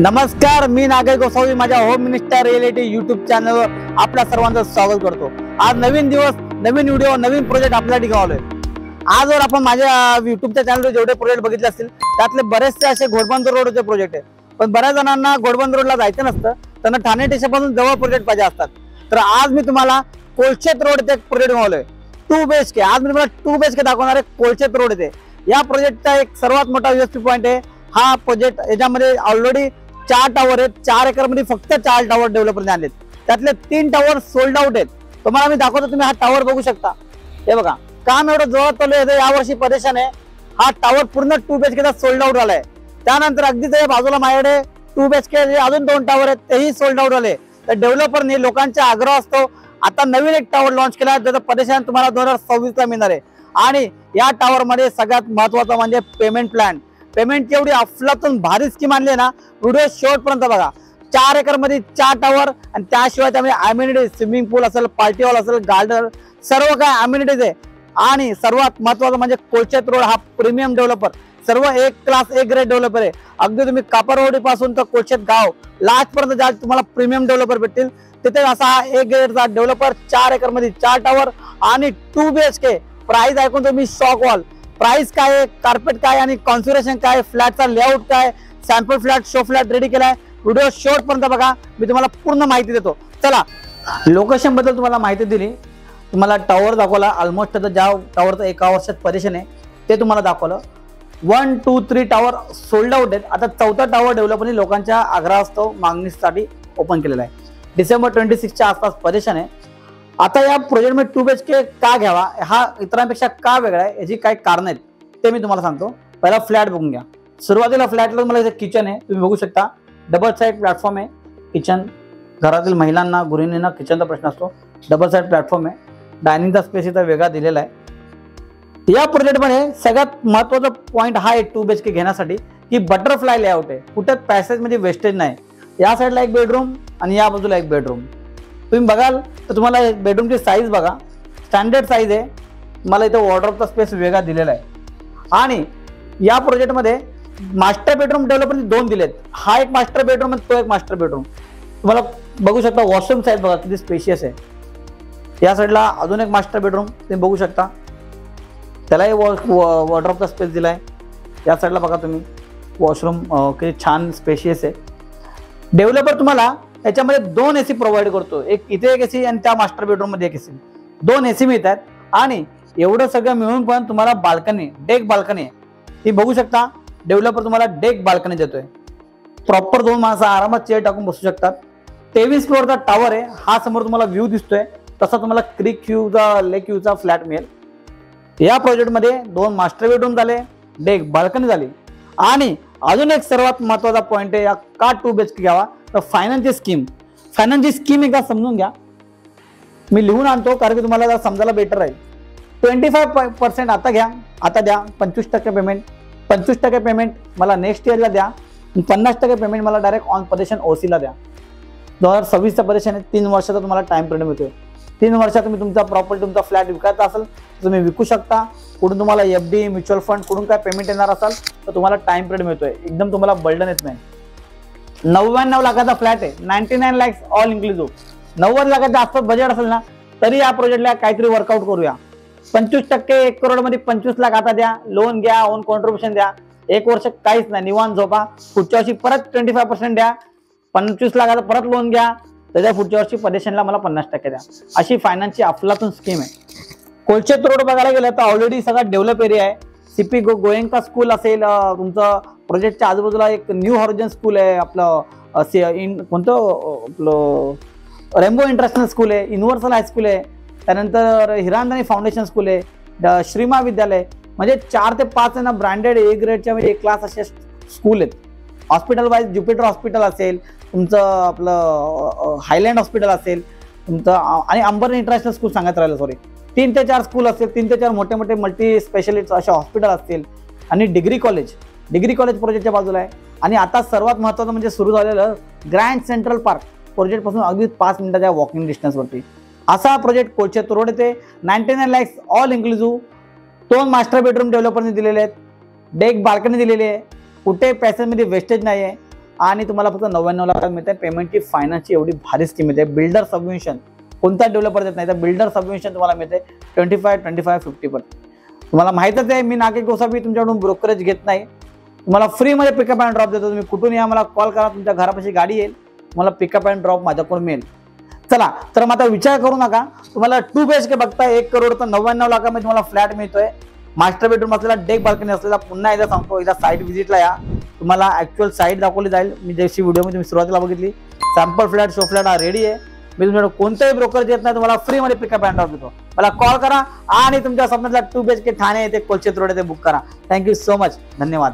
नमस्कार, मी नागेश गोसावी माझ्या home minister reality YouTube चॅनलवर आपल्या सर्वांचं स्वागत करतो। आज नवीन दिवस, नवीन व्हिडिओ, नवीन प्रोजेक्ट आपल्यासाठी घेऊन आलोय। आजवर आपण माझ्या यूट्यूबच्या चॅनलवर जेवढे प्रोजेक्ट बघितले असतील त्यातले बरेचसे असे घोडबंदर रोडचे प्रोजेक्ट आहेत, पण बऱ्याच जणांना घोडबंदर रोडला जायचं नसतं, त्यांना ठाणे स्टेशनपासून जवळ प्रोजेक्ट पाहिजे असतात। तर आज मी तुम्हाला कोळशेत रोडचे एक प्रोजेक्ट घेऊन आलोय, 2 BHK। आज मी तुम्हाला 2 BHK दाखवणार आहे कोळशेत रोड येथे। या प्रोजेक्टचा एक सर्वात मोठा USP पॉइंट आहे हा प्रोजेक्ट, याच्यामध्ये ऑलरेडी 4 टावर आहेत। 4 एकर मध्ये फक्त 4 टावर डेव्हलपरने आणलेत, त्यातले 3 टावर सोल्ड आउट आहेत। तुम्हाला मी दाखवतो, तुम्ही हा टावर बघू शकता। हे बघा, काम एवढं जोरात चालू आहे, यावर्षी परेशान आहे। हा टावर पूर्ण 2 BHK चा सोल्ड आउट झालाय। त्यानंतर अगदीच बाजूला माझ्याकडे 2 BHK अजून 2 टावर आहेत, तेही सोल्ड आउट झाले। तर डेव्हलपरने लोकांचा आग्रह असतो, आता नवीन एक टावर लॉन्च केला, ज्याचं परेशान तुम्हाला 2026 ला मिळणार आहे। आणि या टावर मध्ये सगळ्यात महत्त्वाचं म्हणजे पेमेंट प्लॅन। पेमेंट एवढी अफलातून भारी स्कीम आणली ना, व्हिडिओ शेवटपर्यंत बघा। 4 एकर मध्ये 4 टावर आणि त्याशिवाय त्यामध्ये अम्युनिटीज, स्विमिंग पूल असेल, पार्टी हॉल असेल, गार्डन, सर्व काय अम्युनिटीज आहे। आणि सर्वात महत्त्वाचं म्हणजे कोळशेत रोड हा प्रीमियम डेव्हलपर, सर्व एक क्लास एक ग्रेड डेव्हलपर आहे। अगदी तुम्ही कापरवाडी पासून तर कोळशेत गाव लास्ट पर्यंत ज्या तुम्हाला प्रीमियम डेव्हलपर भेटतील, तिथे असा हा एक ग्रेडचा डेव्हलपर 4 एकर मध्ये 4 टावर आणि 2 BHK। प्राइस ऐकून तुम्ही शॉक व्हाल। प्राइस काय आहे, कार्पेट काय आणि कॉन्फिगरेशन काय, फ्लॅटचा लेआउट काय, sample flat, show flat ready केलाय। व्हिडिओ शेवटपर्यंत बघा, मी तुम्हाला पूर्ण माहिती देतो। चला, लोकेशन बद्दल तुम्हाला माहिती दिली, तुम्हाला टावर दाखवला। ऑलमोस्ट ज्या टावरचं 1 वर्षात परेशान आहे ते तुम्हाला दाखवलं। 1, 2, 3 टावर सोल्ड आउट आहेत। आता 4था टावर डेव्हलपरने लोकांच्या आग्रहास्तव मागणीसाठी ओपन केलेला आहे। डिसेंबर 26 च्या आसपास परेशान आहे। आता या प्रोजेक्ट मध्ये 2 BHK का घ्यावा, हा इतरांपेक्षा का वेगळा आहे, याची काही कारण आहेत ते मी तुम्हाला सांगतो। पहिला फ्लॅट बघून घ्या। सुरुवातीला फ्लॅटला तुम्हाला इथे किचन आहे, तुम्ही बघू शकता। डबल साइड प्लॅटफॉर्म आहे। किचन, घरातील महिलांना, गृहिणींना किचनचा प्रश्न असतो, डबल साइड प्लॅटफॉर्म आहे। डायनिंगचा स्पेस इथं वेगळा दिलेला आहे। या प्रोजेक्टमध्ये सगळ्यात महत्त्वाचा पॉईंट हा आहे 2 BHK घेण्यासाठी की बटरफ्लाय लेआउट आहे। कुठे पॅसेज मध्ये वेस्टेज नाही। या साईडला एक बेडरूम आणि या बाजूला एक बेडरूम। तुम्ही बघाल तर तुम्हाला बेडरूमची साईज बघा, स्टँडर्ड साईज आहे। मला इथं वॉर्डरोबचा स्पेस वेगळा दिलेला आहे। आणि या प्रोजेक्टमध्ये मास्टर बेडरूम डेव्हलपरने 2 दिलेत। हा एक मास्टर बेडरूम आणि तो एक मास्टर बेडरूम। तुम्हाला बघू शकता वॉशरूम साईज बघा किती स्पेशियस आहे। या साईडला अजून एक मास्टर बेडरूम तुम्ही बघू शकता, त्यालाही वॉर्डरोबचा स्पेस दिलाय। या साईडला बघा तुम्ही वॉशरूम किती छान स्पेशियस आहे। डेव्हलपर तुम्हाला याच्यामध्ये 2 AC प्रोव्हाइड करतो, एक इथे एक AC आणि त्या मास्टर बेडरूम मध्ये एक AC, 2 AC मिळतात। आणि एवढं सगळं मिळून पण तुम्हाला बाल्कनी, डेक बाल्कनी आहे, ती बघू शकता। डेव्हलपर तुम्हाला डेक बाल्कनी देतोय। प्रॉपर 2 माणसं आरामात चेअर टाकून बसू शकतात। 23 फ्लोअरचा टावर आहे हा। समोर तुम्हाला व्ह्यू दिसतोय, तसा तुम्हाला क्रिक व्ह्यूचा, लेक व्ह्यूचा फ्लॅट मिळेल। या प्रोजेक्टमध्ये 2 मास्टर बेडरूम झाले, डेक बाल्कनी झाली। आणि अजून एक सर्वात महत्त्वाचा पॉईंट आहे, का 2 BHK घ्यावा, तर फायनान्सची स्कीम। फायनान्सची स्कीम एकदा समजून घ्या, मी लिहून आणतो कारण की तुम्हाला समजायला बेटर राहील। 25% आता घ्या, आता द्या। 25% पेमेंट, 25% पेमेंट मला नेक्स्ट इयरला द्या। 50% पेमेंट मला डायरेक्ट ऑन पोझिशन OC ला द्या। 2026 चा पोझिशन आहे, 3 वर्षाचा तुम्हाला टाइम पिरियड मिळतोय। 3 वर्षात तुम्ही तुमचा प्रॉपर्टी, तुमचा फ्लॅट विकायचा असेल तर तुम्ही विकू शकता। कुठून तुम्हाला FD, म्युच्युअल फंड कुठून काय पेमेंट येणार असेल तर तुम्हाला टाइम पिरियड मिळतोय, एकदम तुम्हाला बर्डन येत नाही। 99 लाखाचा फ्लॅट आहे, 99 lakhs ऑल इन्क्लुसिव्ह। 90 लाखाच्या आसपास बजेट असेल ना तरी या प्रोजेक्टला काहीतरी वर्कआउट करूया। 25% 1 करोड मध्ये 25 लाख आता द्या, लोन घ्या, ओन कॉन्ट्रीब्युशन द्या। 1 वर्ष काहीच नाही, निवांत झोपा। पुढच्या वर्षी परत 25% द्या, 25 लाखाचा परत लोन घ्या, त्याच्या पुढच्या वर्षी परेशनला मला 50% द्या। अशी फायनान्सची अफलातून स्कीम आहे। कोळशेत रोड बघायला गेलं तर ऑलरेडी सगळा डेव्हलप एरिया आहे। CP गोयंका स्कूल असेल, तुमचं प्रोजेक्टच्या आजूबाजूला एक न्यू हॉरिझन स्कूल आहे, आपलं कोणतं आपलं रेम्बो इंटरनॅशनल स्कूल आहे, युनिव्हर्सल हायस्कूल आहे, त्यानंतर हिरानंदानी फाउंडेशन स्कूल आहे, श्रीमा विद्यालय, म्हणजे 4 ते 5 ना ब्रँडेड A ग्रेडच्या म्हणजे A क्लास असे स्कूल आहेत। हॉस्पिटल वाईज ज्युपिटर हॉस्पिटल असेल, तुमचं आपलं हायलँड हॉस्पिटल असेल तुमचं, आणि अंबरनाथ इंटरनॅशनल स्कूल सांगत राहिलं, सॉरी, 3 ते 4 स्कूल असतील, 3 ते 4 मोठे मोठे मल्टी स्पेशालिस्ट असे हॉस्पिटल असतील। आणि डिग्री कॉलेज प्रोजेक्टच्या बाजूला आहे। आणि आता सर्वात महत्त्वाचं म्हणजे सुरू झालेलं ग्रँड सेंट्रल पार्क प्रोजेक्ट पासून अगदी 5 मिनिटाच्या वॉकिंग डिस्टन्सवरती असा प्रोजेक्ट कोळशेत रोड येथे 99 lakhs all inclusive. 2 master bedroom डेव्हलपरने दिलेले आहेत, डेक बाल्कनी दिलेली आहे, कुठे पॅसेजमध्ये वेस्टेज नाही आहे। आणि तुम्हाला फक्त 99 लाखात मिळते. पेमेंटची फायनान्सची एवढी भारी स्कीम मिळते. बिल्डर सबमिशन कोणता डेव्हलपर देत नाही, तर बिल्डर सबमिशन तुम्हाला मिळते 25-50%. तुम्हाला माहितच आहे मी नागेश गोसावी तुमच्याकडून ब्रोकरेज घेत नाही. तुम्हाला फ्रीमध्ये पिकअप अँड ड्रॉप देतो. तुम्ही कुठून या मला कॉल करा, तुमच्या घरापाशी गाडी येईल, तुम्हाला पिकअप अँड ड्रॉप माझ्याकडून मिळेल. चला तर मग आता विचार करू नका. तुम्हाला 2 BHK बघताय 1 करोड तर 99 लाखामध्ये तुम्हाला फ्लॅट मिळतोय. मास्टर बेडरूम असलेला, डेक बाल्कनी असलेला. पुन्हा एकदा सांगतो, एकदा साईट व्हिजिटला या, तुम्हाला ऍक्च्युअल साईट दाखवली जाईल. मी जशी व्हिडिओमध्ये तुम्ही सुरुवातीला बघितली सॅम्पल फ्लॅट, शो फ्लॅट हा रेडी आहे. मी तुमच्याकडे कोणताही ब्रोकर येत नाही, तुम्हाला फ्रीमध्ये पिकअप अँड ड्रॉप देतो. मला कॉल करा आणि तुमच्या स्वप्नातला 2 BHK ठाणे येथे कोलचेत रोड येथे बुक करा. Thank you so much. धन्यवाद.